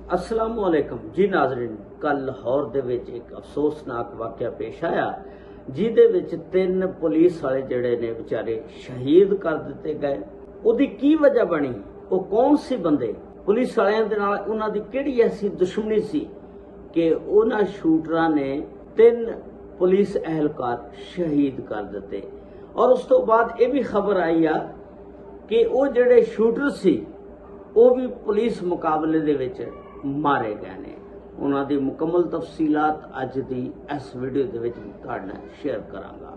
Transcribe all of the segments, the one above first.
अस्सलामुअलैकुम जी नाज़रीन। कल लाहौर दे विच एक अफसोसनाक वाक़या पेश आया जिहदे विच 3 पुलिस वाले जिहड़े ने बेचारे शहीद कर दिते गए। उहदी की वजह बनी? वो कौन सी बंदे पुलिस वालियां दे नाल उन्हां दी किहड़ी ऐसी दुश्मनी सी कि उन्हां शूटरां ने 3 पुलिस एहलकार शहीद कर दिते। और उस तो बाद यह भी खबर आई आ कि वो जिहड़े शूटर सी वो भी पुलिस मुकाबले दे विच मारे गए ने। उन्हां दी मुकम्मल तफसीलात अज दी इस वीडियो दे विच तुहाडे नाल शेयर करांगा।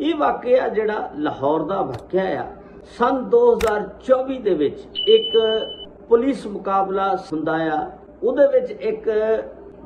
ये वाकया जिहड़ा लाहौर दा वाकया आ, सन 2024 दे विच एक पुलिस मुकाबला हुंदा आ। उहदे विच एक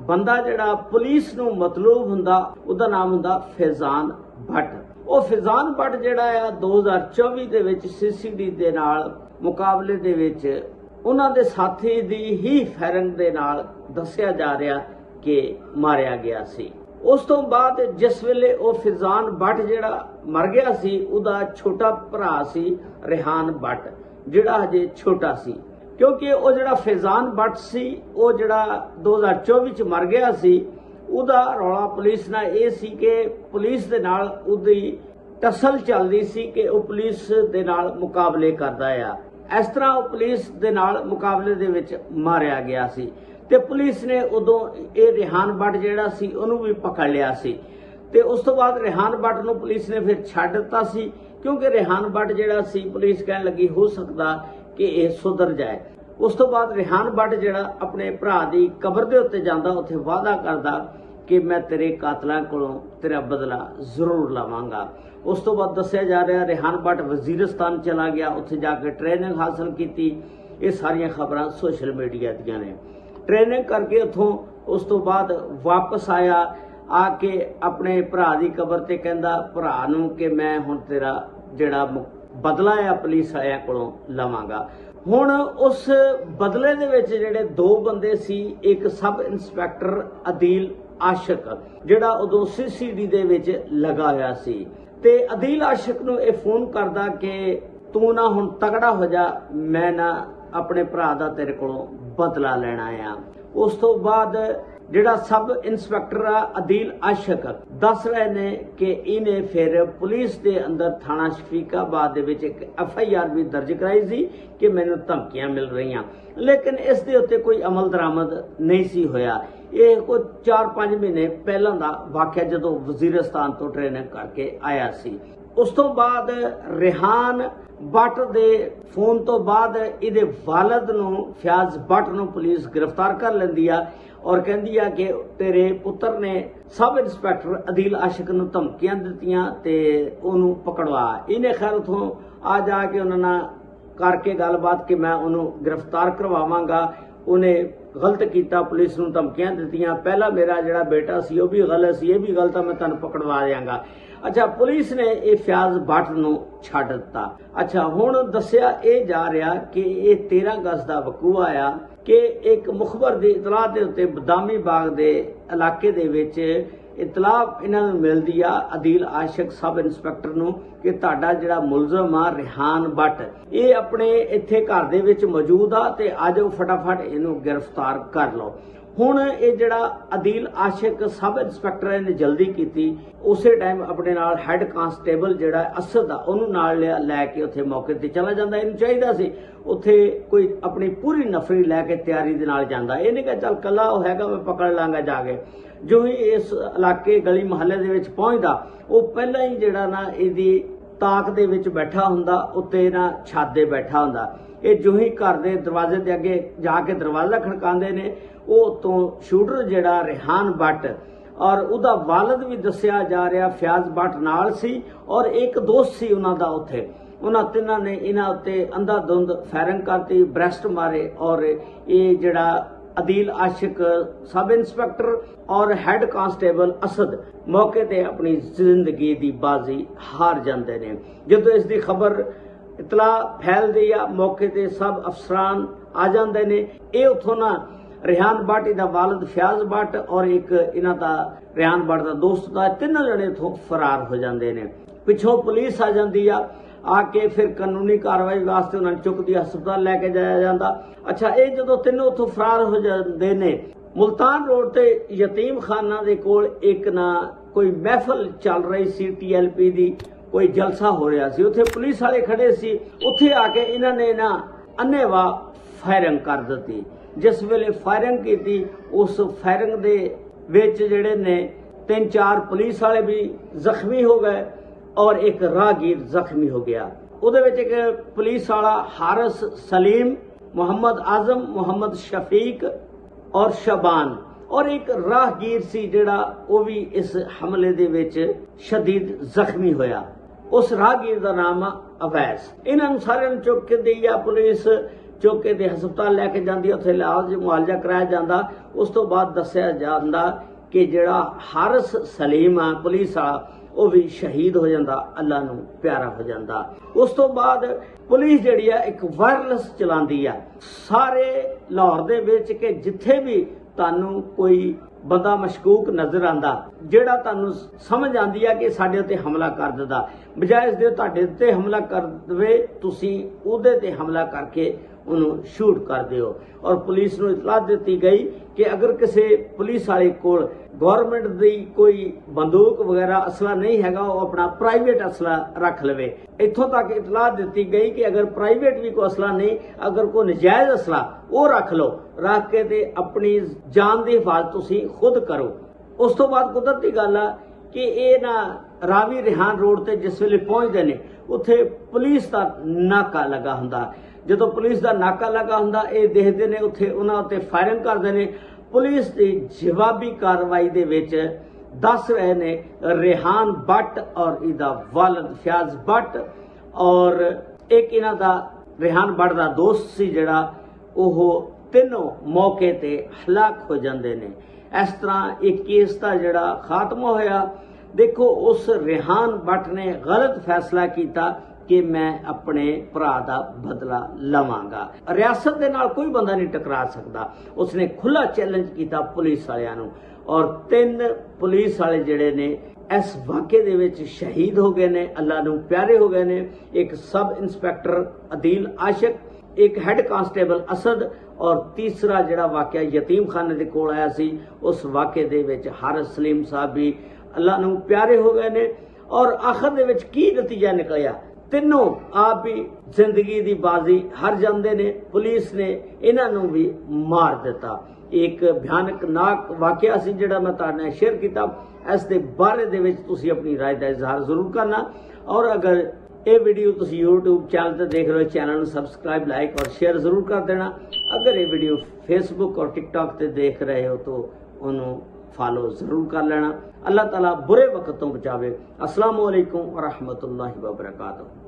बंदा जिहड़ा पुलिस नूं मतलूब हुंदा, उहदा नाम हुंदा फैजान भट्ट। ਉਹ फैजान भट्ट ਜਿਹੜਾ ਆ 2024 ਦੇ ਵਿੱਚ सीसीडी ਦੇ ਨਾਲ ਮੁਕਾਬਲੇ ਦੇ ਵਿੱਚ ਉਹਨਾਂ ਦੇ ਸਾਥੀ ਦੀ ਹੀ ਫਾਇਰਿੰਗ ਦੇ ਨਾਲ ਦੱਸਿਆ ਜਾ ਰਿਹਾ ਕਿ ਮਾਰਿਆ ਗਿਆ ਸੀ। ਉਸ ਤੋਂ ਬਾਅਦ ਜਿਸ ਵੇਲੇ ਉਹ फैजान भट्ट ਜਿਹੜਾ ਮਰ ਗਿਆ ਸੀ, ਉਹਦਾ ਛੋਟਾ ਭਰਾ ਸੀ रेहान भट्ट, ਜਿਹੜਾ ਹਜੇ ਛੋਟਾ ਸੀ। ਕਿਉਂਕਿ ਉਹ ਜਿਹੜਾ फैजान भट्ट ਸੀ ਉਹ ਜਿਹੜਾ 2024 ਚ ਮਰ ਗਿਆ ਸੀ, ਉਹਦਾ ਰੌਲਾ ਪੁਲਿਸ ਨਾਲ ਇਹ ਸੀ ਕਿ ਪੁਲਿਸ ਦੇ ਨਾਲ ਉਹਦੀ ਟਸਲ ਚੱਲਦੀ ਸੀ ਕਿ ਉਹ ਪੁਲਿਸ ਦੇ ਨਾਲ ਮੁਕਾਬਲੇ ਕਰਦਾ ਆ। ਇਸ ਤਰ੍ਹਾਂ ਉਹ ਪੁਲਿਸ ਦੇ ਨਾਲ ਮੁਕਾਬਲੇ ਦੇ ਵਿੱਚ ਮਾਰਿਆ ਗਿਆ ਸੀ ਤੇ ਪੁਲਿਸ ਨੇ ਉਦੋਂ ਇਹ रेहान भट्ट ਜਿਹੜਾ ਸੀ ਉਹਨੂੰ ਵੀ ਪਕੜ ਲਿਆ ਸੀ। ਤੇ ਉਸ ਤੋਂ ਬਾਅਦ रेहान भट्ट ਨੂੰ ਪੁਲਿਸ ਨੇ ਫਿਰ ਛੱਡ ਦਿੱਤਾ ਸੀ ਕਿਉਂਕਿ रेहान भट्ट ਜਿਹੜਾ ਸੀ ਪੁਲਿਸ ਕਹਿਣ ਲੱਗੀ ਹੋ ਸਕਦਾ ਕਿ ਇਹ ਸੁਧਰ ਜਾਏ। ਉਸ ਤੋਂ ਬਾਅਦ रेहान भट्ट ਜਿਹੜਾ ਆਪਣੇ ਭਰਾ ਦੀ ਕਬਰ ਦੇ ਉੱਤੇ ਜਾਂਦਾ, ਉੱਥੇ ਵਾਅਦਾ ਕਰਦਾ ਕਿ ਮੈਂ ਤੇਰੇ ਕਾਤਲਾਂ ਕੋਲੋਂ ਤੇਰਾ ਬਦਲਾ ਜ਼ਰੂਰ ਲਵਾਂਗਾ। ਉਸ ਤੋਂ ਬਾਅਦ ਦੱਸਿਆ ਜਾ ਰਿਹਾ रेहान भट्ट ਵਜ਼ੀਰਿਸਤਾਨ ਚਲਾ ਗਿਆ, ਉੱਥੇ ਜਾ ਕੇ ਟ੍ਰੇਨਿੰਗ ਹਾਸਲ ਕੀਤੀ। ਇਹ ਸਾਰੀਆਂ ਖਬਰਾਂ ਸੋਸ਼ਲ ਮੀਡੀਆ ਦੀਆਂ ਨੇ। ਟ੍ਰੇਨਿੰਗ ਕਰਕੇ ਉੱਥੋਂ ਉਸ ਤੋਂ ਬਾਅਦ ਵਾਪਸ ਆਇਆ, ਆ ਕੇ ਆਪਣੇ ਭਰਾ ਦੀ ਕਬਰ ਤੇ ਕਹਿੰਦਾ ਭਰਾ ਨੂੰ ਕਿ ਮੈਂ ਹੁਣ ਤੇਰਾ ਜਿਹੜਾ ਬਦਲਾ ਆ ਪੁਲਿਸ ਵਾਲਿਆਂ ਕੋਲੋਂ ਲਵਾਂਗਾ। ਹੁਣ ਉਸ ਬਦਲੇ ਦੇ ਵਿੱਚ ਜਿਹੜੇ 2 ਬੰਦੇ ਸੀ, ਇੱਕ ਸਬ ਇੰਸਪੈਕਟਰ ਅਦੀਲ ਆਸ਼ਕ ਜਿਹੜਾ ਉਦੋਂ ਸੀਸੀਡੀ ਦੇ ਵਿੱਚ ਲਗਾ ਹੋਇਆ ਸੀ, ਤੇ ਅਦੀਲ ਆਸ਼ਕ ਨੂੰ ਇਹ ਫੋਨ ਕਰਦਾ ਕਿ ਤੂੰ ਨਾ ਹੁਣ ਤਗੜਾ ਹੋ ਜਾ, ਮੈਂ ਨਾ ਆਪਣੇ ਭਰਾ ਦਾ ਤੇਰੇ ਕੋਲੋਂ ਬਦਲਾ ਲੈਣਾ ਆ। ਉਸ ਤੋਂ ਬਾਅਦ ਜਿਹੜਾ ਸਬ ਇੰਸਪੈਕਟਰ ਆ ਅਦੀਲ ਆਸ਼ਕ ਦੱਸ ਰਹੇ ਨੇ ਕਿ ਇਹਨੇ ਫਿਰ ਪੁਲਿਸ ਦੇ ਅੰਦਰ ਥਾਣਾ ਸ਼ਫੀਕਾਬਾਦ ਦੇ ਵਿੱਚ ਇੱਕ FIR ਵੀ ਦਰਜ ਕਰਾਈ ਸੀ ਕਿ ਮੈਨੂੰ ਧਮਕੀਆਂ ਮਿਲ ਰਹੀਆਂ, ਲੇਕਿਨ ਇਸ ਦੇ ਉੱਤੇ ਕੋਈ ਅਮਲ ਦਰਾਮਦ ਨਹੀਂ ਸੀ ਹੋਇਆ। ਇਹ ਕੋਈ 4-5 ਮਹੀਨੇ ਪਹਿਲਾਂ ਦਾ ਵਾਕਿਆ ਜਦੋਂ ਵਜ਼ੀਰਿਸਤਾਨ ਤੋਂ ਟ੍ਰੇਨਿੰਗ ਕਰਕੇ ਆਇਆ ਸੀ। ਉਸ ਤੋਂ ਬਾਅਦ रेहान भट्ट ਦੇ ਫੋਨ ਤੋਂ ਬਾਅਦ ਇਹਦੇ ਵਾਲਦ ਨੂੰ ਫयाज भट्ट ਨੂੰ ਪੁਲਿਸ ਗ੍ਰਿਫਤਾਰ ਕਰ ਲੈਂਦੀ ਆ ਔਰ ਕਹਿੰਦੀ ਆ ਕਿ ਤੇਰੇ ਪੁੱਤਰ ਨੇ ਸਬ ਇੰਸਪੈਕਟਰ ਅਦੀਲ ਆਸ਼ਕ ਨੂੰ ਧਮਕੀਆਂ ਦਿੱਤੀਆਂ ਤੇ ਉਹਨੂੰ ਪਕੜਵਾ। ਇਹਨੇ ਖੈਰ ਉਥੋਂ ਆ ਜਾ ਕੇ ਉਹਨਾਂ ਨਾਲ ਕਰਕੇ ਗੱਲਬਾਤ ਕਿ ਮੈਂ ਉਹਨੂੰ ਗ੍ਰਿਫਤਾਰ ਕਰਵਾਵਾਂਗਾ। ਉਹਨੇ ਗਲਤ ਕੀਤਾ, ਪੁਲਿਸ ਨੂੰ ਧਮਕੀਆਂ ਦਿੱਤੀਆਂ, ਪਹਿਲਾਂ ਮੇਰਾ ਜਿਹੜਾ ਬੇਟਾ ਸੀ ਉਹ ਵੀ ਗਲਤ ਸੀ, ਇਹ ਵੀ ਗਲਤ ਆ, ਮੈਂ ਤੁਹਾਨੂੰ ਪਕੜਵਾ ਦਿਆਂਗਾ। ਅੱਛਾ, ਪੁਲਿਸ ਨੇ ਇਹ फयाज भट्ट ਨੂੰ ਛੱਡ ਦਿੱਤਾ। ਅੱਛਾ, ਹੁਣ ਦੱਸਿਆ ਇਹ ਜਾ ਰਿਹਾ ਕਿ ਇਹ 13 ਅਗਸਤ ਦਾ ਵਕੂਆ ਆ ਕਿ ਇੱਕ ਮੁਖਬਰ ਦੀ ਇਤਲਾਹ ਦੇ ਉੱਤੇ ਬਦਾਮੀ ਬਾਗ ਦੇ ਇਲਾਕੇ ਦੇ ਵਿੱਚ ਇਤਲਾਹ ਇਹਨਾਂ ਨੂੰ ਮਿਲਦੀ ਆ ਅਦੀਲ ਆਸ਼ਕ ਸਬ ਇੰਸਪੈਕਟਰ ਨੂੰ ਕਿ ਤੁਹਾਡਾ ਜਿਹੜਾ ਮੁਲਜ਼ਮ ਆ रेहान भट्ट ਇਹ ਆਪਣੇ ਇੱਥੇ ਘਰ ਦੇ ਵਿੱਚ ਮੌਜੂਦ ਆ ਤੇ ਆ ਜਾਓ ਫਟਾਫਟ ਇਹਨੂੰ ਗ੍ਰਿਫਤਾਰ ਕਰ ਲਓ। ਹੁਣ ਇਹ ਜਿਹੜਾ ਅਦੀਲ ਆਸ਼ਕ ਸਬ ਇੰਸਪੈਕਟਰ ਨੇ ਜਲਦੀ ਕੀਤੀ, ਉਸੇ ਟਾਈਮ ਆਪਣੇ ਨਾਲ ਹੈੱਡ ਕਾਂਸਟੇਬਲ ਜਿਹੜਾ ਅਸਦ ਆ ਉਹਨੂੰ ਨਾਲ ਲੈ ਕੇ ਉੱਥੇ ਮੌਕੇ ਤੇ ਚਲਾ ਜਾਂਦਾ। ਇਹਨੂੰ ਚਾਹੀਦਾ ਸੀ ਉੱਥੇ ਕੋਈ ਆਪਣੀ ਪੂਰੀ ਨਫਰੀ ਲੈ ਕੇ ਤਿਆਰੀ ਦੇ ਨਾਲ ਜਾਂਦਾ। ਇਹ ਨਹੀਂ ਕਿ ਚੱਲ ਕੱਲਾ ਉਹ ਹੈਗਾ ਮੈਂ ਪਕੜ ਲਾਂਗਾ ਜਾ ਕੇ। ਜੋ ਹੀ ਇਸ ਇਲਾਕੇ ਗਲੀ ਮੁਹੱਲੇ ਦੇ ਵਿੱਚ ਪਹੁੰਚਦਾ, ਉਹ ਪਹਿਲਾਂ ਹੀ ਜਿਹੜਾ ਨਾ ਇਹਦੀ ਤਾਕ ਦੇ ਵਿੱਚ ਬੈਠਾ ਹੁੰਦਾ, ਉੱਤੇ ਨਾ ਛੱਤ ਦੇ ਬੈਠਾ ਹੁੰਦਾ। ਇਹ ਜੋ ਹੀ ਘਰ ਦੇ ਦਰਵਾਜ਼ੇ ਦੇ ਅੱਗੇ ਜਾ ਕੇ ਦਰਵਾਜ਼ਾ ਖੜਕਾਉਂਦੇ ਨੇ, ਉਹ ਤੋਂ ਸ਼ੂਟਰ ਜਿਹੜਾ रेहान भट्ट ਔਰ ਉਹਦਾ ਵਾਲਦ ਵੀ ਦੱਸਿਆ ਜਾ ਰਿਹਾ फयाज भट्ट ਨਾਲ ਸੀ ਔਰ ਇੱਕ ਦੋਸਤ ਸੀ ਉਹਨਾਂ ਦਾ ਉੱਥੇ। ਉਹਨਾਂ ਤਿੰਨਾਂ ਨੇ ਇਹਨਾਂ ਉੱਤੇ ਅੰਧਾਧੁੰਦ ਫਾਇਰਿੰਗ ਕਰਤੀ, ਬ੍ਰੈਸਟ ਮਾਰੇ ਔਰ ਇਹ ਜਿਹੜਾ ਅਦੀਲ ਆਸ਼ਕ ਸਬ ਇੰਸਪੈਕਟਰ ਔਰ ਹੈੱਡ ਕਾਂਸਟੇਬਲ ਅਸਦ ਮੌਕੇ ਤੇ ਆਪਣੀ ਜ਼ਿੰਦਗੀ ਦੀ ਬਾਜ਼ੀ ਹਾਰ ਜਾਂਦੇ ਨੇ। ਜਦੋਂ ਇਸ ਦੀ ਖਬਰ ਇਤਲਾਹ ਫੈਲਦੀ ਆ, ਮੌਕੇ ਤੇ ਸਭ ਅਫਸਰਾਨ ਆ ਜਾਂਦੇ ਨੇ। ਇਹ ਉੱਥੋਂ ਨਾ रेहान भट्ट ਦਾ ਵਾਲਦ फयाज भट्ट ਔਰ ਇੱਕ ਇਹਨਾਂ ਦਾ रेहान भट्ट ਦਾ ਦੋਸਤ ਦਾ 3 ਜਣੇ ਇਥੋਂ ਫਰਾਰ ਹੋ ਜਾਂਦੇ ਨੇ। ਪਿੱਛੋਂ ਪੁਲਿਸ ਆ ਜਾਂਦੀ ਆ। आके फिर कानूनी कार्रवाई वास्ते उन्होंने चुकती हस्पताल लैके जाया जाता। अच्छा, ये जो तीनों उतों फरार हो जाते ने, मुल्तान रोड ते यतीम खाना दे कोल एक ना कोई महफल चल रही सी TLP दी, कोई जलसा हो रहा सी, उत्थे पुलिस वाले खड़े सी, उत्थे आके इन्होंने ना अन्नेवा फायरिंग कर दी। जिस वेले फायरिंग की उस फायरिंग दे विच जिहड़े ने 3-4 पुलिस वाले भी जख्मी हो गए और एक राहगीर जख्मी हो गया। उहदे विच एक पुलिस वाला हारिस सलीम, मोहम्मद आजम, मोहम्मद शफीक और शबान, और एक राहगीर सी जिहड़ा वो भी इस हमले दे विच शदीद जख्मी होया। उस राहगीर का नाम अवैस। इन्हां सारिਆਂ ਨੂੰ चुक के दिया पुलिस, चुक के हस्पताल लैके जाती, उत्थे इलाज मुआलजा कराया जाता। उस तो बाद दस्सिया जाता कि जिहड़ा हारिस सलीम आ पुलिस वाला, वो भी शहीद हो जाता, अल्लाह नूं प्यारा हो जाता। उस तो बाद पुलिस जिहड़ी आ एक वायरलेस चलाती आ सारे लाहौर दे विच कि जिथे भी तुहानूं कोई बंदा मशकूक नजर आंदा, जिहड़ा तुहानूं समझ आंदी है कि साडे ते हमला कर दिंदा, बजाय इस दे तुहाडे ते हमला कर दवे, तुसीं उहदे ते हमला करके उन्होंने शूट कर दिओ। और पुलिस नूं इतला दी गई कि अगर किसी पुलिस वाले कोल गौरमेंट दी कोई बंदूक वगैरह असला नहीं हैगा, वो अपना प्राइवेट असला रख लवे। इत्थों तक इतला दी गई कि अगर प्राइवेट भी कोई असला नहीं, अगर कोई नजायज असला वो रख लो, रख के ते अपनी जान की हिफाजत तुसीं खुद करो। उस तो बाद कुदरती गल आ कि ये ना रावी रिहान रोड ते जिस वेले पहुंचते ने, उत्थे पुलिस का नाका लगा हुंदा। जो पुलिस का नाका लगा हुंदा, ये देखते ने, उत्थे उन्हां उत्ते फायरिंग करते ने। पुलिस की जवाबी कार्रवाई दे विच दस रहे ने रेहान भट्ट और इहदा वालिद फयाज भट्ट, और एक इन्हां दा रेहान भट्ट दा दोस्त सी जिहड़ा, ओह तीनों मौके ते हलाक हो जाते ने। इस तरह एक केस का जिहड़ा खात्मा होया। देखो, उस रेहान भट्ट ने गलत फैसला किया कि मैं अपने भरा का बदला लवांगा। रियासत के नाल कोई बंदा नहीं टकरा सकता। उसने खुला चैलेंज किया पुलिस वालियां नूं, और 3 पुलिस वाले जिहड़े ने इस वाक़े दे विच शहीद हो गए ने, अल्लाह नूं प्यारे हो गए ने। एक सब इंस्पैक्टर अदील आशिक, एक हैड कांस्टेबल असद, और तीसरा जिहड़ा वाक़या यतीम खाने दे कोल आया सी, उस वाक़े दे विच हारिस सलीम साहब भी अल्लाह नूं प्यारे हो गए ने। और आखिर दे विच की नतीजा निकलिया, तीनों आप भी जिंदगी की बाजी हार जाते ने। पुलिस ने इन्हां नूं भी मार दिता। एक भयानक नाक वाक़या सी जिहड़ा मैं तुहाडे नाल शेयर किया। इस दे बारे दे विच तुसीं अपनी राय का इजहार जरूर करना। और अगर ये वीडियो तुसीं YouTube चैनल पर देख रहे हो, चैनल को सबसक्राइब, लाइक और शेयर जरूर कर देना। अगर ये वीडियो Facebook और TikTok पर देख रहे हो तो उन्होंने फॉलो जरूर कर लेना। अल्लाह ताला बुरे वक्त तो बचावे। अस्सलामु अलैकुम व रहमतुल्लाहि व बरकातुहू।